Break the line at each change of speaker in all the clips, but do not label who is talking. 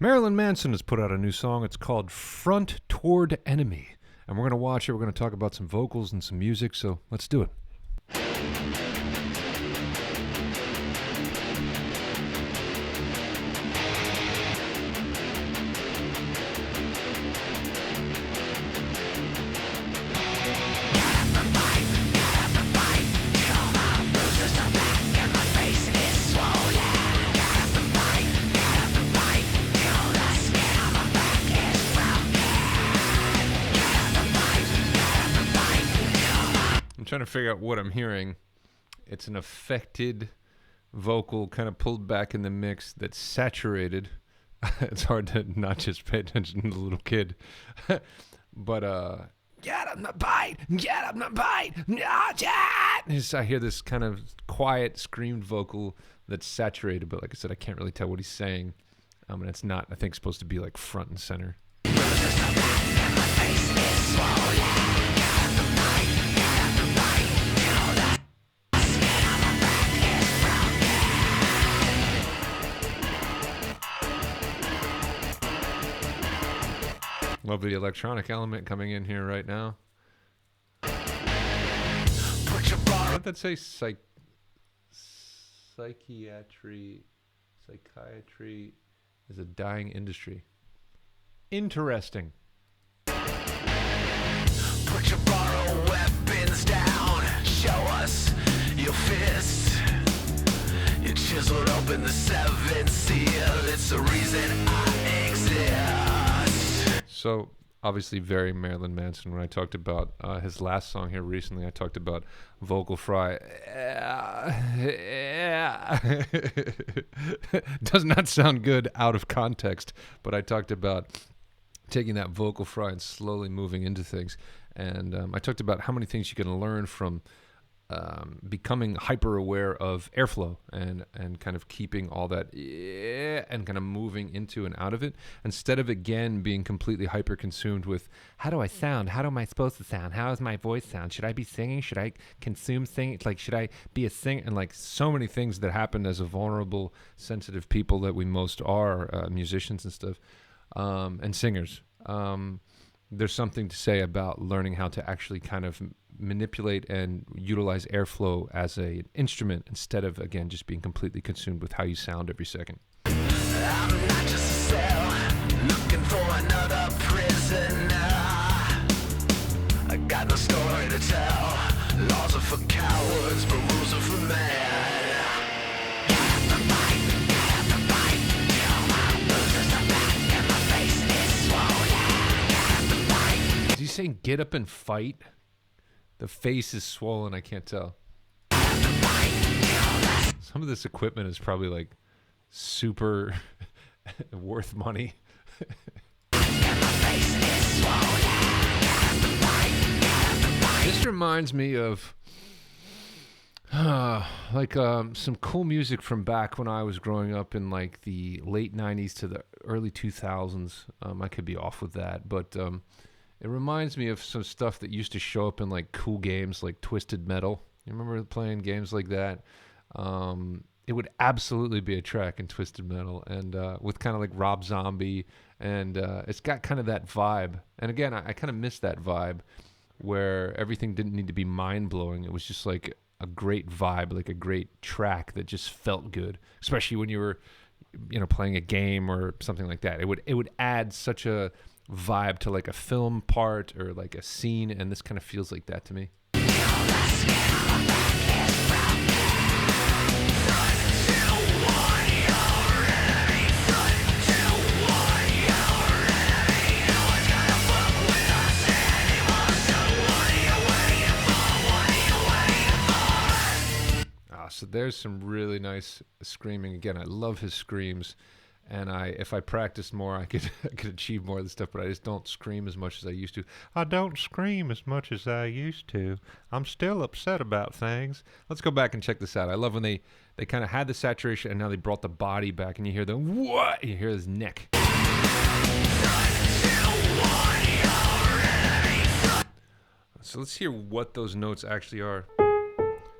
Marilyn Manson has put out a new song. It's called Front Toward Enemy. And we're going to watch it. We're going to talk about some vocals and some music. So let's do it. Trying to figure out what I'm hearing. It's an affected vocal kind of pulled back in the mix that's saturated. It's hard to not just pay attention to the little kid. But get up my bite, get up my bite, I hear this kind of quiet screamed vocal that's saturated, but like I said, I can't really tell what he's saying. And it's not, I think, supposed to be like front and center. Love the electronic element coming in here right now. What did that say? Psychiatry is a dying industry. Interesting.
Put your borrowed weapons down. Show us your fist. You chiseled open the seventh seal. It's the reason I exist.
So, obviously very Marilyn Manson. When I talked about his last song here recently, I talked about vocal fry. Does not sound good out of context, but I talked about taking that vocal fry and slowly moving into things. And I talked about how many things you can learn from becoming hyper aware of airflow and kind of keeping all that and kind of moving into and out of it, instead of again being completely hyper consumed with how do I sound? How am I supposed to sound? How does my voice sound? Should I be singing? Should I consume singing? Like, should I be a singer? And like so many things that happen as a vulnerable, sensitive people that we most are, musicians and stuff, and singers. There's something to say about learning how to actually kind of manipulate and utilize airflow as an instrument instead of, again, just being completely consumed with how you sound every second.
I'm not just a cell, looking for another prisoner. I got no story to tell. Laws are for cowards, but rules are for men.
Is he saying get up and fight? The face is swollen, I can't tell. Some of this equipment is probably like super worth money. This reminds me of some cool music from back when I was growing up in like the late 90s to the early 2000s. I could be off with that, but it reminds me of some stuff that used to show up in like cool games like Twisted Metal. You remember playing games like that? It would absolutely be a track in Twisted Metal, and with kind of like Rob Zombie, and it's got kind of that vibe. And again, I kind of miss that vibe where everything didn't need to be mind-blowing. It was just like a great vibe, like a great track that just felt good, especially when you were, playing a game or something like that. It would add such a vibe to like a film part or like a scene, and this kind of feels like that to me. So there's some really nice screaming. Again, I love his screams, and if I practiced more, I could achieve more of this stuff, but I just don't scream as much as I used to. I don't scream as much as I used to. I'm still upset about things. Let's go back and check this out. I love when they kind of had the saturation, and now they brought the body back, and you hear the what? You hear his neck. So let's hear what those notes actually are.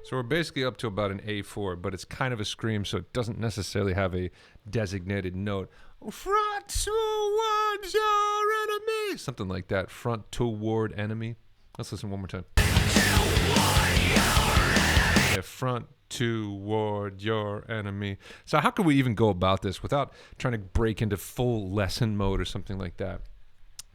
So we're basically up to about an A4, but it's kind of a scream, so it doesn't necessarily have a designated note. front towards your enemy. Something like that. Front toward enemy. Let's listen one more time. Yeah, front toward your enemy. So how could we even go about this without trying to break into full lesson mode or something like that?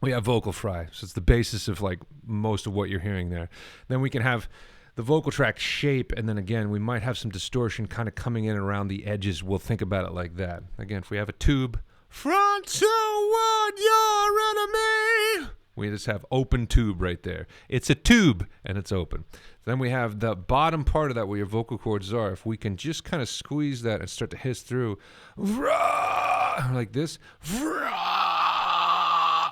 We have vocal fry, so it's the basis of like most of what you're hearing there. Then we can have the vocal track shape, and then again, we might have some distortion kind of coming in around the edges. We'll think about it like that. Again, if we have a tube, front toward your enemy, we just have open tube right there. It's a tube, and it's open. Then we have the bottom part of that where your vocal cords are. If we can just kind of squeeze that and start to hiss through, like this,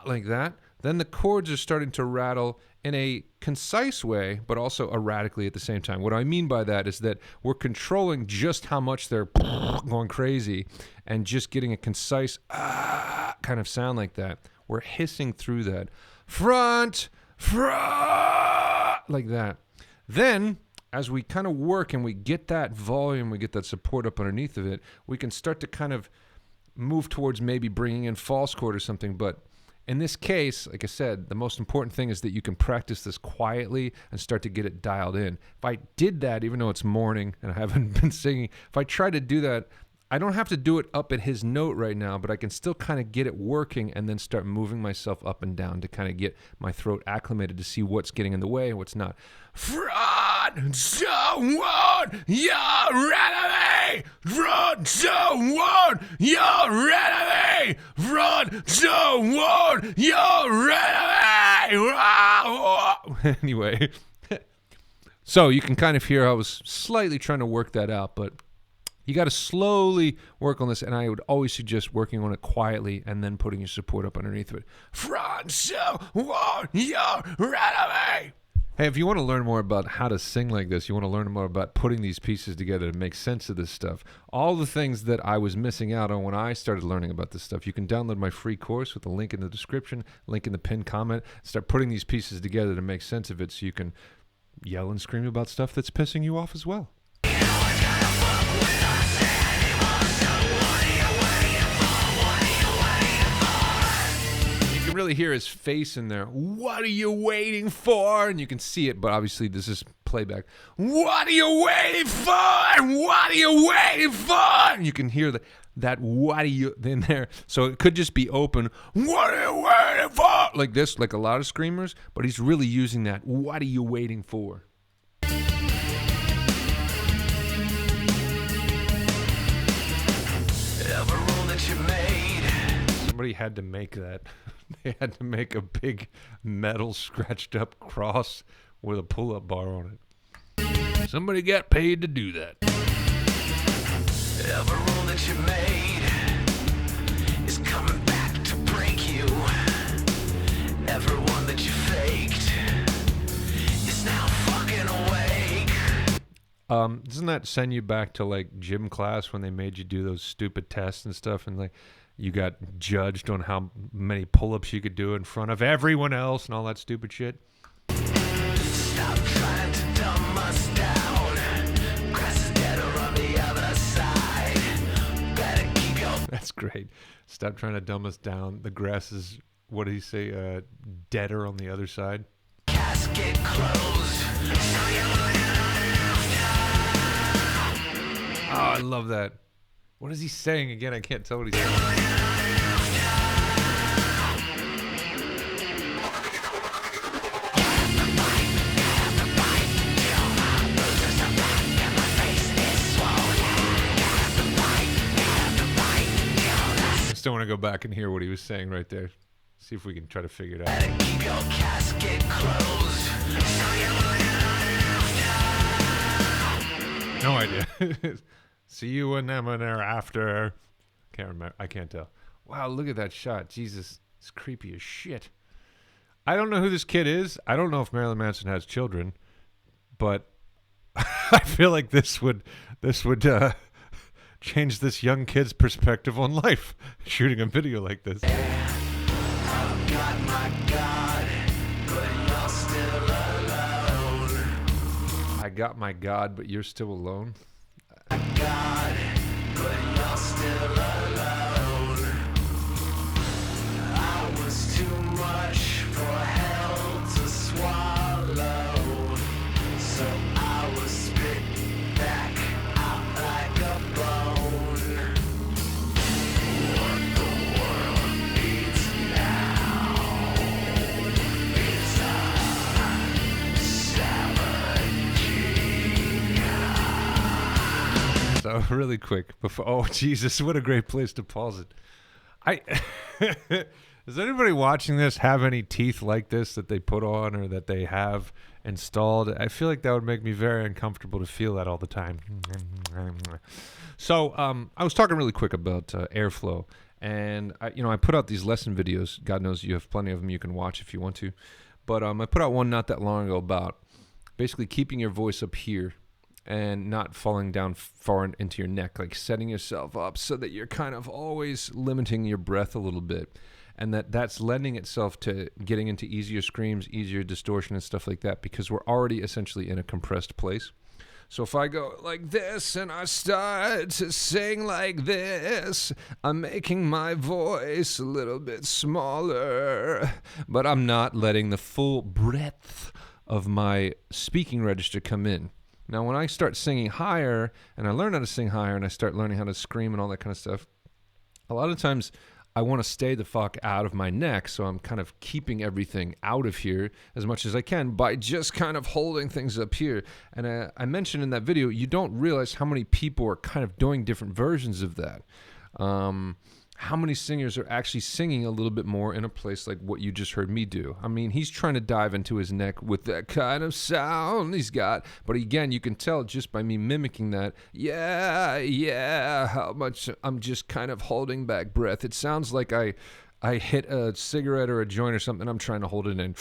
like that, then the chords are starting to rattle in a concise way, but also erratically at the same time. What I mean by that is that we're controlling just how much they're going crazy and just getting a concise kind of sound like that. We're hissing through that. Front, like that. Then, as we kind of work and we get that volume, we get that support up underneath of it, we can start to kind of move towards maybe bringing in false chord or something. But in this case, like I said, the most important thing is that you can practice this quietly and start to get it dialed in. If I did that, even though it's morning and I haven't been singing, if I try to do that, I don't have to do it up at his note right now, but I can still kind of get it working and then start moving myself up and down to kind of get my throat acclimated to see what's getting in the way and what's not. Front toward your enemy! Front toward your enemy! Front toward your enemy! Anyway, so you can kind of hear I was slightly trying to work that out, but you got to slowly work on this, and I would always suggest working on it quietly and then putting your support up underneath of it. Front toward your enemy! Hey, if you want to learn more about how to sing like this, you want to learn more about putting these pieces together to make sense of this stuff, all the things that I was missing out on when I started learning about this stuff, you can download my free course with the link in the description, link in the pinned comment, start putting these pieces together to make sense of it so you can yell and scream about stuff that's pissing you off as well. Really hear his face in there. What are you waiting for? And you can see it, but obviously this is playback. What are you waiting for? What are you waiting for? And you can hear that what are you in there. So it could just be open. What are you waiting for? Like this, like a lot of screamers, but he's really using that. What are you waiting for? Every rule that you made. Somebody had to make that. They had to make a big metal scratched up cross with a pull-up bar on it. Somebody got paid to do that. Every rule that you made is coming back to break you. Every one that you faked is now fucking awake. Doesn't that send you back to like gym class when they made you do those stupid tests and stuff, and like you got judged on how many pull-ups you could do in front of everyone else and all that stupid shit? Stop trying to dumb us down. Grass is deader on the other side. Better keep your... That's great. Stop trying to dumb us down. The grass is, what did he say, deader on the other side? Casket closed. Oh, I love that. What is he saying again? I can't tell what he's saying. I still want to go back and hear what he was saying right there. See if we can try to figure it out. Keep your casket closed. No idea. See you in them and thereafter. Can't remember. I can't tell. Wow, look at that shot. Jesus, it's creepy as shit. I don't know who this kid is. I don't know if Marilyn Manson has children, but I feel like this would change this young kid's perspective on life. Shooting a video like this. I've got my God, but you're still alone. I got my God, but you're still alone. God, but you're still alone. really quick before. Oh Jesus, what a great place to pause it. I does anybody watching this have any teeth like this that they put on or that they have installed? I feel like that would make me very uncomfortable to feel that all the time. So I was talking really quick about airflow, and I put out these lesson videos. God knows you have plenty of them you can watch if you want to, but I put out one not that long ago about basically keeping your voice up here and not falling down far into your neck, like setting yourself up so that you're kind of always limiting your breath a little bit. And that's lending itself to getting into easier screams, easier distortion and stuff like that, because we're already essentially in a compressed place. So if I go like this and I start to sing like this, I'm making my voice a little bit smaller, but I'm not letting the full breadth of my speaking register come in. Now, when I start singing higher and I learn how to sing higher and I start learning how to scream and all that kind of stuff, a lot of times I want to stay the fuck out of my neck, so I'm kind of keeping everything out of here as much as I can by just kind of holding things up here. And I mentioned in that video, you don't realize how many people are kind of doing different versions of that. How many singers are actually singing a little bit more in a place like what you just heard me do? I mean, he's trying to dive into his neck with that kind of sound he's got. But again, you can tell just by me mimicking that, how much I'm just kind of holding back breath. It sounds like I hit a cigarette or a joint or something. I'm trying to hold it in.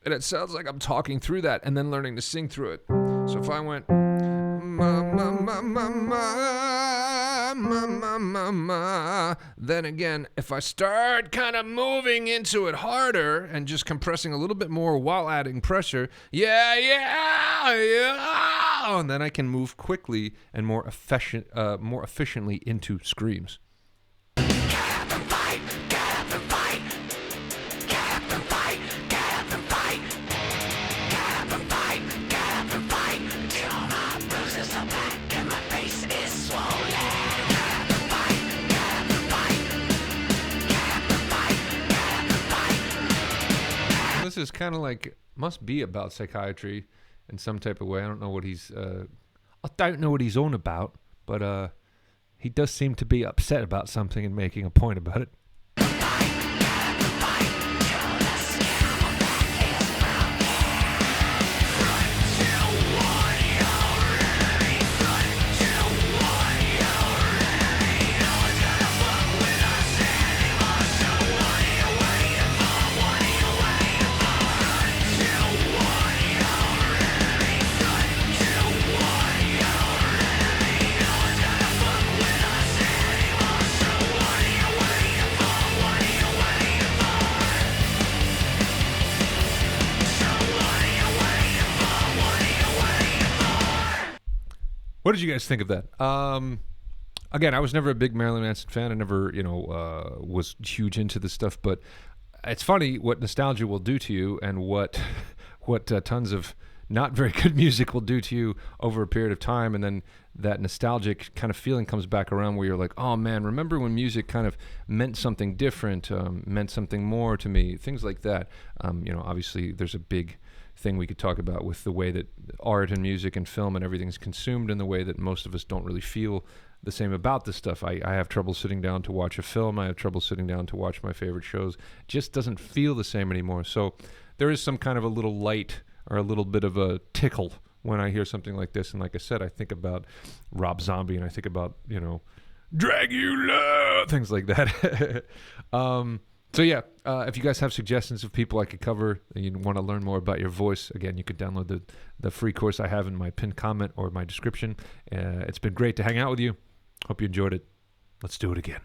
And it sounds like I'm talking through that and then learning to sing through it. So if I went, ma, ma, ma, ma, ma, ma, ma, ma, ma. Then again, if I start kind of moving into it harder and just compressing a little bit more while adding pressure, and then I can move quickly and more efficiently into screams. This is kind of like, must be about psychiatry in some type of way. I don't know what he's on about, but he does seem to be upset about something and making a point about it. What did you guys think of that? Again, I was never a big Marilyn Manson fan. I never, was huge into this stuff. But it's funny what nostalgia will do to you, and what tons of not very good music will do to you over a period of time. And then that nostalgic kind of feeling comes back around where you're like, oh man, remember when music kind of meant something different, meant something more to me, things like that. Obviously there's a big thing we could talk about with the way that art and music and film and everything is consumed, in the way that most of us don't really feel the same about this stuff. I have trouble sitting down to watch a film. I have trouble sitting down to watch my favorite shows. It just doesn't feel the same anymore. So there is some kind of a little light or a little bit of a tickle when I hear something like this. And like I said, I think about Rob Zombie, and I think about, Dragula, things like that. If you guys have suggestions of people I could cover and you want to learn more about your voice, again, you could download the free course I have in my pinned comment or my description. It's been great to hang out with you. Hope you enjoyed it. Let's do it again.